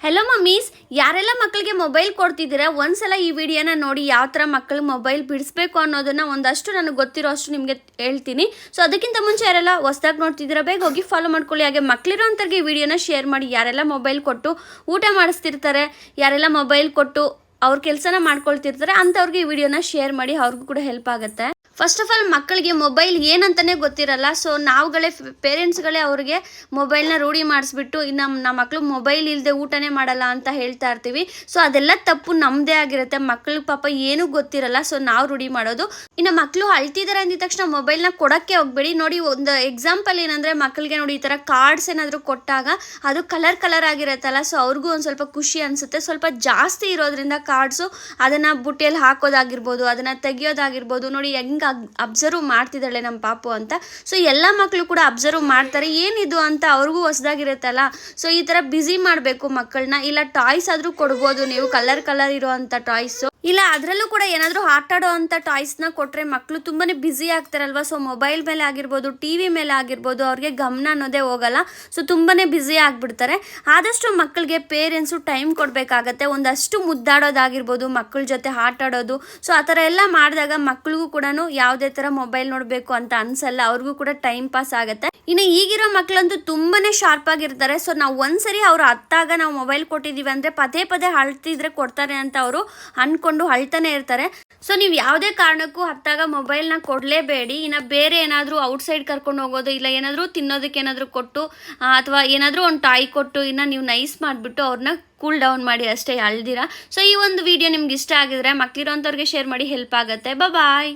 Hello mummies, ಯಾರೆಲ್ಲ ಮಕ್ಕಳಿಗೆ mobile ಕೊಡ್ತಿದ್ದೀರಾ ಒಂದ್ಸಲ ಈ ವಿಡಿಯೋನ ನೋಡಿ ಯಾವ ಥರ ಮಕ್ಕಳಿಗೆ ಮೊಬೈಲ್ ಬಿಡಿಸ್ಬೇಕು ಅನ್ನೋದನ್ನ ಒಂದಷ್ಟು ನನಗೆ ಗೊತ್ತಿರೋ ಅಷ್ಟು ನಿಮಗೆ ಹೇಳ್ತೀನಿ. ಸೊ ಅದಕ್ಕಿಂತ ಮುಂಚೆ ಯಾರೆಲ್ಲ ಹೊಸದಾಗಿ ನೋಡ್ತಿದ್ದೀರಾ ಬೇಗ ಹೋಗಿ ಫಾಲೋ ಮಾಡ್ಕೊಳ್ಳಿ. ಹಾಗೆ ಮಕ್ಕಳಿರೋಂಥವ್ರಿಗೆ ಈ ವಿಡಿಯೋನ ಶೇರ್ ಮಾಡಿ. ಯಾರೆಲ್ಲ ಮೊಬೈಲ್ ಕೊಟ್ಟು ಊಟ ಮಾಡಿಸ್ತಿರ್ತಾರೆ, ಯಾರೆಲ್ಲ ಮೊಬೈಲ್ ಕೊಟ್ಟು ಅವ್ರ ಕೆಲಸನ ಮಾಡ್ಕೊಳ್ತಿರ್ತಾರೆ ಅಂಥವ್ರಿಗೆ ಈ ವಿಡಿಯೋನ ಶೇರ್ ಮಾಡಿ, ಅವ್ರಿಗೂ ಕೂಡ ಹೆಲ್ಪ್ ಆಗುತ್ತೆ. ಫಸ್ಟ್ ಆಫ್ ಆಲ್ ಮಕ್ಕಳಿಗೆ ಮೊಬೈಲ್ ಏನಂತಾನೆ ಗೊತ್ತಿರಲ್ಲ. ಸೊ ನಾವುಗಳೇ ಪೇರೆಂಟ್ಸ್ಗಳೇ ಅವ್ರಿಗೆ ಮೊಬೈಲ್ನ ರೂಢಿ ಮಾಡಿಸ್ಬಿಟ್ಟು ನಮ್ಮ ಮಕ್ಕಳು ಮೊಬೈಲ್ ಇಲ್ಲದೆ ಊಟನೇ ಮಾಡಲ್ಲ ಅಂತ ಹೇಳ್ತಾ ಇರ್ತೀವಿ. ಸೊ ಅದೆಲ್ಲ ತಪ್ಪು ನಮ್ಮದೇ ಆಗಿರುತ್ತೆ. ಮಕ್ಕಳಿಗೆ ಪಾಪ ಏನೂ ಗೊತ್ತಿರಲ್ಲ, ಸೊ ನಾವು ರೂಢಿ ಮಾಡೋದು. ಇನ್ನು ಮಕ್ಕಳು ಅಳ್ತಿದ್ದಾರೆ ಅಂದಿದ ತಕ್ಷಣ ಮೊಬೈಲ್ನ ಕೊಡೋಕ್ಕೆ ಹೋಗ್ಬೇಡಿ. ನೋಡಿ, ಒಂದು ಎಕ್ಸಾಂಪಲ್ ಏನಂದರೆ, ಮಕ್ಕಳಿಗೆ ನೋಡಿ ಈ ಥರ ಕಾರ್ಡ್ಸ್ ಏನಾದರೂ ಕೊಟ್ಟಾಗ ಅದು ಕಲರ್ ಆಗಿರುತ್ತಲ್ಲ, ಸೊ ಅವ್ರಿಗೂ ಒಂದು ಸ್ವಲ್ಪ ಖುಷಿ ಅನಿಸುತ್ತೆ. ಸ್ವಲ್ಪ ಜಾಸ್ತಿ ಇರೋದ್ರಿಂದ ಕಾರ್ಡ್ಸು ಅದನ್ನು ಬುಟ್ಟಿಯಲ್ಲಿ ಹಾಕೋದಾಗಿರ್ಬೋದು, ಅದನ್ನು ತೆಗಿಯೋದಾಗಿರ್ಬೋದು. ನೋಡಿ ಹೆಂಗೆ ಅಬ್ಸರ್ವ್ ಮಾಡ್ತಿದ್ದಾಳೆ ನಮ್ಮ ಪಾಪು ಅಂತ. ಸೊ ಎಲ್ಲ ಮಕ್ಕಳು ಕೂಡ ಅಬ್ಸರ್ವ್ ಮಾಡ್ತಾರೆ, ಏನಿದು ಅಂತ ಅವ್ರಿಗೂ ಹೊಸದಾಗಿರುತ್ತಲ್ಲ. ಸೊ ಈ ಥರ ಬ್ಯುಸಿ ಮಾಡಬೇಕು ಮಕ್ಕಳನ್ನ. ಇಲ್ಲ ಟಾಯ್ಸ್ ಆದರೂ ಕೊಡ್ಬೋದು ನೀವು, ಕಲರ್ ಇರೋ ಅಂಥ ಟಾಯ್ಸು. ಇಲ್ಲ ಅದರಲ್ಲೂ ಕೂಡ ಏನಾದರೂ ಆಟ ಆಡೋ ಅಂಥ ಟಾಯ್ಸ್ನ ಕೊಟ್ಟರೆ ಮಕ್ಕಳು ತುಂಬಾ ಬ್ಯುಸಿ ಆಗ್ತಾರಲ್ವ. ಸೊ ಮೊಬೈಲ್ ಮೇಲೆ ಆಗಿರ್ಬೋದು, ಟಿ ವಿ ಮೇಲೆ ಆಗಿರ್ಬೋದು, ಅವ್ರಿಗೆ ಗಮನ ಅನ್ನೋದೇ ಹೋಗಲ್ಲ. ಸೊ ತುಂಬಾ ಬ್ಯುಸಿ ಆಗಿಬಿಡ್ತಾರೆ. ಆದಷ್ಟು ಮಕ್ಕಳಿಗೆ ಪೇರೆಂಟ್ಸು ಟೈಮ್ ಕೊಡಬೇಕಾಗತ್ತೆ. ಒಂದಷ್ಟು ಮುದ್ದಾಡೋದಾಗಿರ್ಬೋದು, ಮಕ್ಕಳ ಜೊತೆ ಆಟ ಆಡೋದು. ಸೊ ಆ ಥರ ಎಲ್ಲ ಮಾಡಿದಾಗ ಮಕ್ಕಳಿಗೂ ಕೂಡ ಯಾವುದೇ ಥರ ಮೊಬೈಲ್ ನೋಡಬೇಕು ಅಂತ ಅನ್ಸಲ್ಲ, ಅವ್ರಿಗೂ ಕೂಡ ಟೈಮ್ ಪಾಸ್ ಆಗುತ್ತೆ. ಇನ್ನು ಈಗಿರೋ ಮಕ್ಕಳಂತೂ ತುಂಬಾ ಶಾರ್ಪ್ ಆಗಿರ್ತಾರೆ. ಸೊ ನಾವು ಒಂದ್ಸರಿ ಅವ್ರು ಅತ್ತಾಗ ನಾವು ಮೊಬೈಲ್ ಕೊಟ್ಟಿದ್ದೀವಿ ಅಂದರೆ ಪದೇ ಅಳ್ತಿದ್ರೆ ಕೊಡ್ತಾರೆ ಅಂತ ಅವರು ಅನ್ಕೊಂಡು ಅಳ್ತಾನೆ ಇರ್ತಾರೆ. ಸೊ ನೀವು ಯಾವುದೇ ಕಾರಣಕ್ಕೂ ಹತ್ತಾಗ ಮೊಬೈಲ್ನ ಕೊಡಲೇಬೇಡಿ. ಇನ್ನು ಬೇರೆ ಏನಾದರೂ ಔಟ್ಸೈಡ್ ಕರ್ಕೊಂಡು ಹೋಗೋದು, ಇಲ್ಲ ಏನಾದರೂ ತಿನ್ನೋದಕ್ಕೆ ಏನಾದರೂ ಕೊಟ್ಟು, ಅಥವಾ ಏನಾದರೂ ಒಂದು ಟಾಯ್ ಕೊಟ್ಟು ಇನ್ನು ನೀವು ನೈಸ್ ಮಾಡಿಬಿಟ್ಟು ಅವ್ರನ್ನ ಕೂಲ್ ಡೌನ್ ಮಾಡಿ ಅಷ್ಟೇ, ಅಳ್ದಿರಾ. ಸೊ ಈ ಒಂದು ವಿಡಿಯೋ ನಿಮ್ಗೆ ಇಷ್ಟ ಆಗಿದ್ರೆ ಮಕ್ಕಳಿರೋಂಥವ್ರಿಗೆ ಶೇರ್ ಮಾಡಿ, ಹೆಲ್ಪ್ ಆಗುತ್ತೆ. ಬಾಯ್.